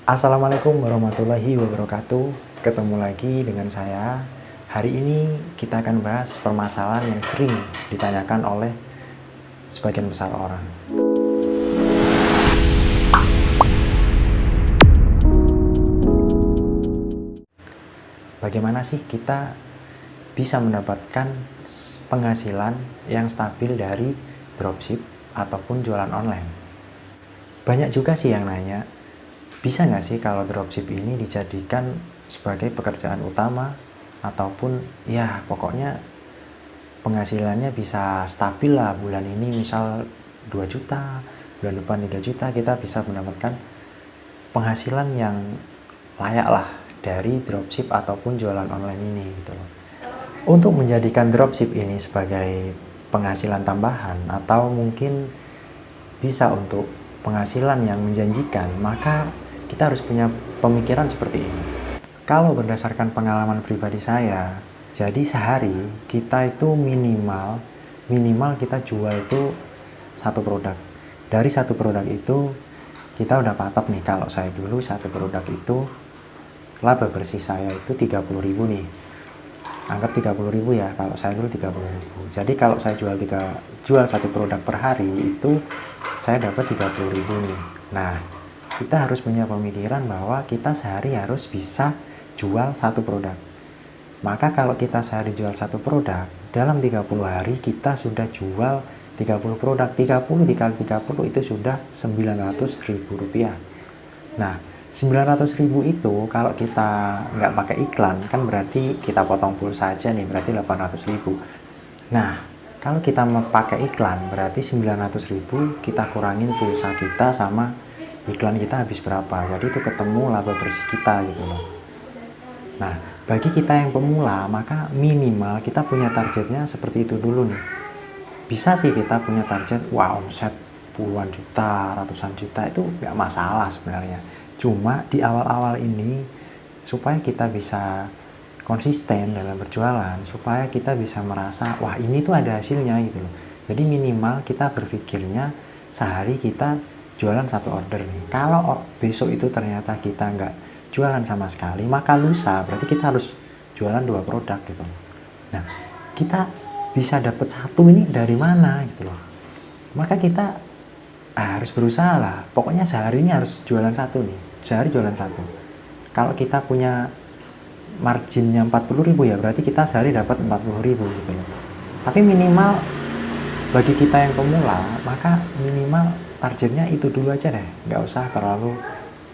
Assalamualaikum warahmatullahi wabarakatuh. Ketemu lagi dengan saya. Hari ini kita akan bahas permasalahan yang sering ditanyakan oleh sebagian besar orang. Bagaimana sih kita bisa mendapatkan penghasilan yang stabil dari dropship ataupun jualan online? Banyak juga sih yang nanya, bisa nggak sih kalau dropship ini dijadikan sebagai pekerjaan utama ataupun ya pokoknya penghasilannya bisa stabil lah, bulan ini misal 2 juta, bulan depan 3 juta, kita bisa mendapatkan penghasilan yang layak lah dari dropship ataupun jualan online ini gitu loh. Untuk menjadikan dropship ini sebagai penghasilan tambahan atau mungkin bisa untuk penghasilan yang menjanjikan, maka kita harus punya pemikiran seperti ini. Kalau berdasarkan pengalaman pribadi saya, jadi sehari kita itu minimal kita jual itu satu produk. Dari satu produk itu kita udah patok nih. Kalau saya dulu satu produk itu laba bersih saya itu 30.000 nih. Anggap 30.000 ya, kalau saya dulu 30.000. Jadi kalau saya jual satu produk per hari itu saya dapat 30.000 nih. Nah, kita harus punya pemikiran bahwa kita sehari harus bisa jual satu produk. Maka kalau kita sehari jual satu produk, dalam 30 hari kita sudah jual 30 produk. 30 dikali 30 itu sudah 900.000 rupiah. Nah, 900.000 itu kalau kita nggak pakai iklan, kan berarti kita potong pulsa aja nih, berarti 800.000. Nah, kalau kita mau pakai iklan, berarti 900.000 kita kurangin pulsa kita sama iklan kita habis berapa. Jadi itu ketemu laba bersih kita gitu loh. Nah, bagi kita yang pemula, maka minimal kita punya targetnya seperti itu dulu nih. Bisa sih kita punya target, wah omset puluhan juta, ratusan juta, itu nggak masalah sebenarnya. Cuma di awal-awal ini, supaya kita bisa konsisten dalam berjualan, supaya kita bisa merasa, wah ini tuh ada hasilnya gitu loh. Jadi minimal kita berpikirnya sehari kita jualan satu order nih. Kalau besok itu ternyata kita nggak jualan sama sekali, maka lusa berarti kita harus jualan 2 produk gitu. Nah, kita bisa dapat satu ini dari mana gitu loh. Maka kita harus berusaha lah. Pokoknya sehari ini harus jualan satu nih. Sehari jualan satu. Kalau kita punya marginnya 40.000 ya berarti kita sehari dapat 40.000 gitu loh. Tapi minimal bagi kita yang pemula, maka minimal targetnya itu dulu aja deh, nggak usah terlalu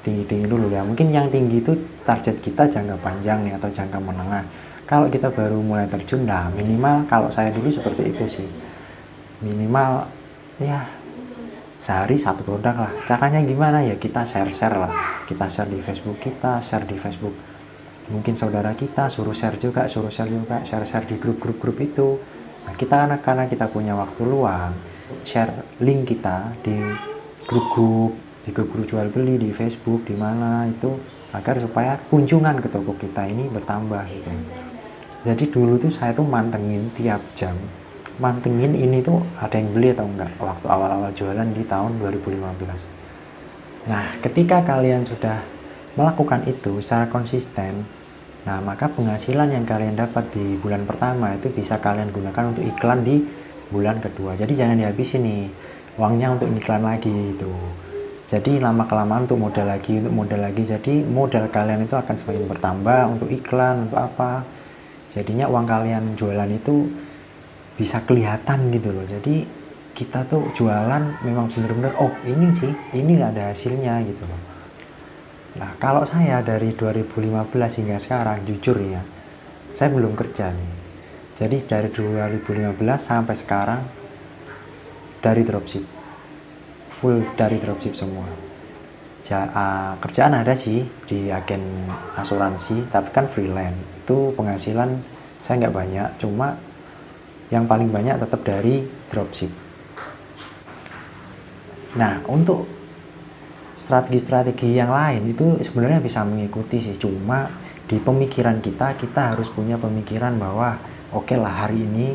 tinggi-tinggi dulu ya. Mungkin yang tinggi itu target kita jangka panjang nih atau jangka menengah. Kalau kita baru mulai terjun, nah minimal kalau saya dulu seperti itu sih, minimal ya sehari satu produk lah. Caranya gimana ya, kita share lah, kita share di Facebook, kita share di Facebook mungkin saudara kita, suruh share juga, share di grup-grup itu. Nah, kita karena kita punya waktu luang, share link kita di grup-grup jual beli di Facebook, di mana itu, agar supaya kunjungan ke toko kita ini bertambah gitu. Jadi dulu tuh saya tuh mantengin tiap jam, mantengin ini tuh ada yang beli atau enggak waktu awal-awal jualan di tahun 2015. Nah, ketika kalian sudah melakukan itu secara konsisten, nah maka penghasilan yang kalian dapat di bulan pertama itu bisa kalian gunakan untuk iklan di bulan kedua. Jadi jangan dihabisin nih uangnya untuk iklan lagi itu. Jadi lama-kelamaan untuk modal lagi. Jadi modal kalian itu akan semakin bertambah untuk iklan, untuk apa. Jadinya uang kalian jualan itu bisa kelihatan gitu loh. Jadi kita tuh jualan memang benar-benar, oh ini sih, ini ada hasilnya gitu loh. Nah, kalau saya dari 2015 hingga sekarang, jujur ya, saya belum kerja nih. Jadi dari 2015 sampai sekarang dari dropship, full dari dropship semua. Kerjaan ada sih di agen asuransi, tapi kan freelance. Itu penghasilan saya nggak banyak, cuma yang paling banyak tetap dari dropship. Nah, untuk strategi-strategi yang lain itu sebenarnya bisa mengikuti sih, cuma di pemikiran kita harus punya pemikiran bahwa oke lah, hari ini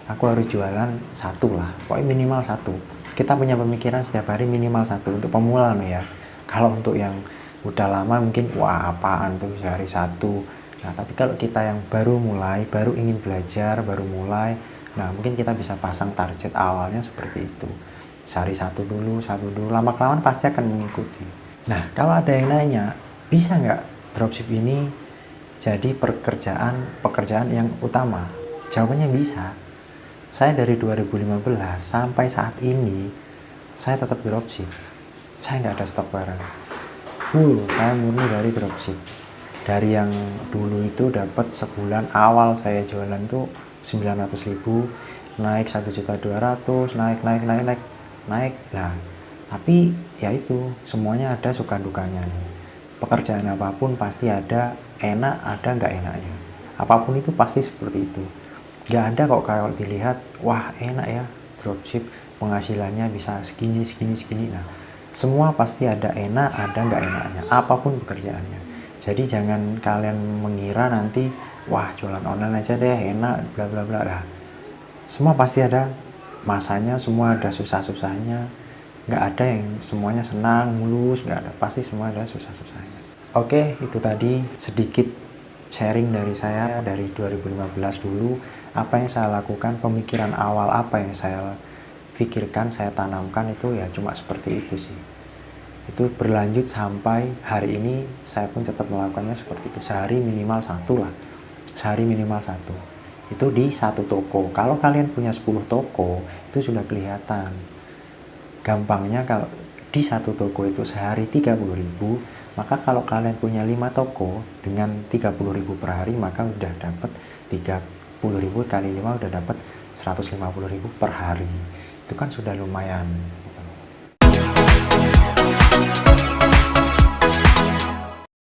aku harus jualan satu lah, pokoknya minimal satu. Kita punya pemikiran setiap hari minimal satu untuk pemula nih ya. Kalau untuk yang udah lama mungkin wah apaan tuh sehari satu. Nah tapi kalau kita yang baru mulai, baru ingin belajar, baru mulai, nah mungkin kita bisa pasang target awalnya seperti itu, sehari satu dulu, lama kelamaan pasti akan mengikuti. Nah kalau ada yang nanya, bisa nggak dropship ini jadi pekerjaan yang utama? Jawabannya bisa. Saya dari 2015 sampai saat ini saya tetap dropship. Saya nggak ada stok barang. Full, saya murni dari dropship. Dari yang dulu itu dapat sebulan awal saya jualan tuh 900.000, naik 1.200.000, naik. Nah, tapi ya itu semuanya ada suka dukanya nih. Pekerjaan apapun pasti ada enak, ada nggak enaknya. Apapun itu pasti seperti itu. Nggak ada kok kalau dilihat, wah enak ya dropship, penghasilannya bisa segini. Nah, semua pasti ada enak, ada nggak enaknya, apapun pekerjaannya. Jadi jangan kalian mengira nanti, wah jualan online aja deh enak, bla bla bla. Nah, semua pasti ada masanya, semua ada susah-susahnya. Nggak ada yang semuanya senang, mulus, nggak ada. Pasti semua ada susah-susahnya. Oke, itu tadi sedikit sharing dari saya dari 2015 dulu, apa yang saya lakukan, pemikiran awal apa yang saya pikirkan, saya tanamkan itu ya cuma seperti itu sih. Itu berlanjut sampai hari ini saya pun tetap melakukannya seperti itu, sehari minimal satu lah, sehari minimal satu. Itu di satu toko. Kalau kalian punya 10 toko, itu sudah kelihatan. Gampangnya kalau di satu toko itu sehari 30.000, maka kalau kalian punya 5 toko dengan 30.000 per hari, maka udah dapat 30.000 kali 5 udah dapat 150.000 per hari. Itu kan sudah lumayan.